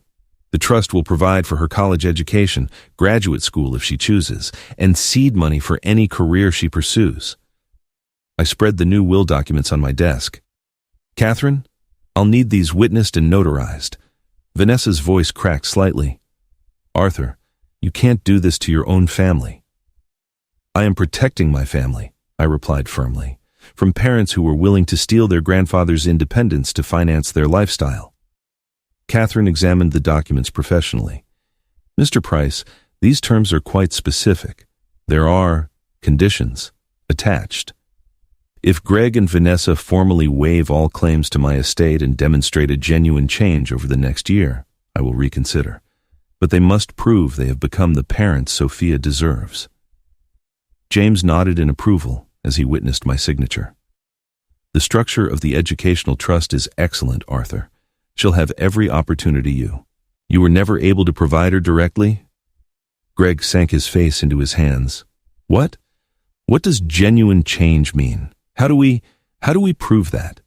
the trust will provide for her college education, graduate school if she chooses, and seed money for any career she pursues." I spread the new will documents on my desk. "Catherine, I'll need these witnessed and notarized." Vanessa's voice cracked slightly. "Arthur, you can't do this to your own family." "I am protecting my family," I replied firmly, "from parents who were willing to steal their grandfather's independence to finance their lifestyle." Catherine examined the documents professionally. "Mr. Price, these terms are quite specific. There are conditions attached. If Greg and Vanessa formally waive all claims to my estate and demonstrate a genuine change over the next year, I will reconsider. But they must prove they have become the parents Sophia deserves." James nodded in approval as he witnessed my signature. "The structure of the educational trust is excellent, Arthur. She'll have every opportunity you were never able to provide her directly?" Greg sank his face into his hands. "What? What does genuine change mean? How do we prove that?"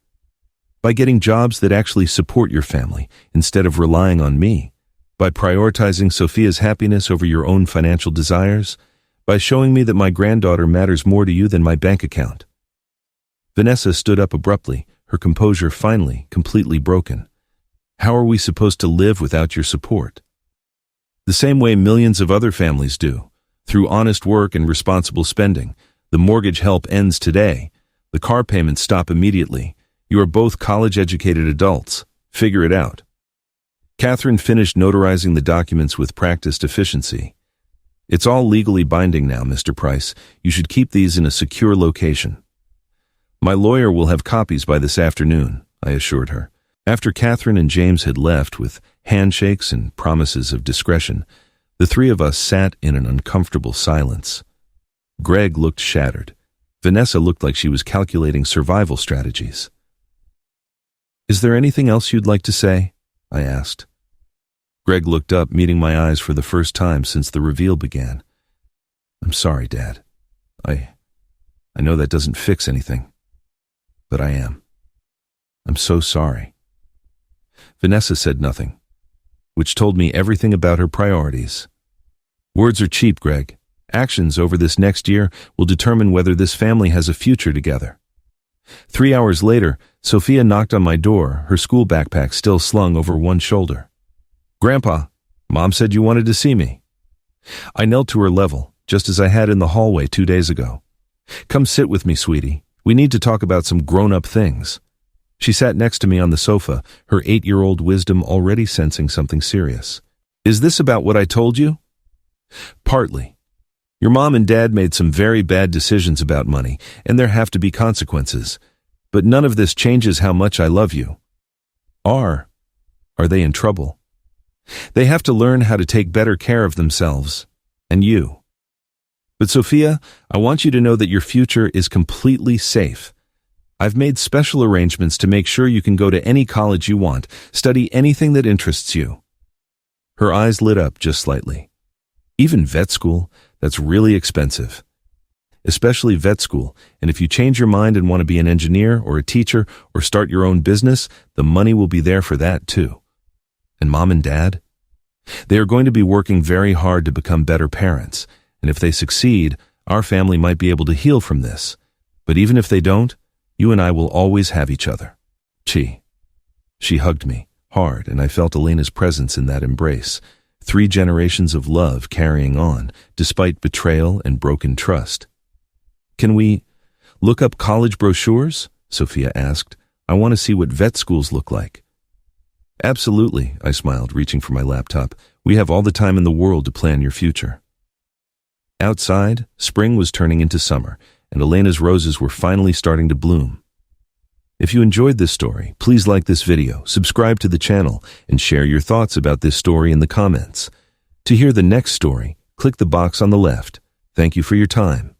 "By getting jobs that actually support your family instead of relying on me. By prioritizing Sophia's happiness over your own financial desires. By showing me that my granddaughter matters more to you than my bank account." Vanessa stood up abruptly, her composure finally completely broken. "How are we supposed to live without your support?" "The same way millions of other families do, through honest work and responsible spending. The mortgage help ends today. The car payments stop immediately. You are both college-educated adults. Figure it out." Catherine finished notarizing the documents with practiced efficiency. "It's all legally binding now, Mr. Price. You should keep these in a secure location." "My lawyer will have copies by this afternoon," I assured her. After Catherine and James had left with handshakes and promises of discretion, the three of us sat in an uncomfortable silence. Greg looked shattered. Vanessa looked like she was calculating survival strategies. "Is there anything else you'd like to say?" I asked. Greg looked up, meeting my eyes for the first time since the reveal began. "I'm sorry, Dad. I know that doesn't fix anything, but I am. I'm so sorry." Vanessa said nothing, which told me everything about her priorities. "Words are cheap, Greg. Actions over this next year will determine whether this family has a future together." 3 hours later, Sophia knocked on my door, her school backpack still slung over one shoulder. "Grandpa, Mom said you wanted to see me." I knelt to her level, just as I had in the hallway 2 days ago. "Come sit with me, sweetie. We need to talk about some grown-up things." She sat next to me on the sofa, her 8-year-old wisdom already sensing something serious. "Is this about what I told you?" "Partly. Your mom and dad made some very bad decisions about money, and there have to be consequences. But none of this changes how much I love you." Are they in trouble? They have to learn how to take better care of themselves, and you. But Sophia, I want you to know that your future is completely safe. I've made special arrangements to make sure you can go to any college you want, study anything that interests you. Her eyes lit up just slightly. Even vet school, that's really expensive. Especially vet school, and if you change your mind and want to be an engineer or a teacher or start your own business, the money will be there for that too. And Mom and Dad? They are going to be working very hard to become better parents, and if they succeed, our family might be able to heal from this. But even if they don't, you and I will always have each other. She hugged me hard, and I felt Elena's presence in that embrace. 3 generations of love carrying on, despite betrayal and broken trust. Can we look up college brochures? Sophia asked. I want to see what vet schools look like. Absolutely, I smiled, reaching for my laptop. We have all the time in the world to plan your future. Outside, spring was turning into summer, and Elena's roses were finally starting to bloom. If you enjoyed this story, please like this video, subscribe to the channel, and share your thoughts about this story in the comments. To hear the next story, click the box on the left. Thank you for your time.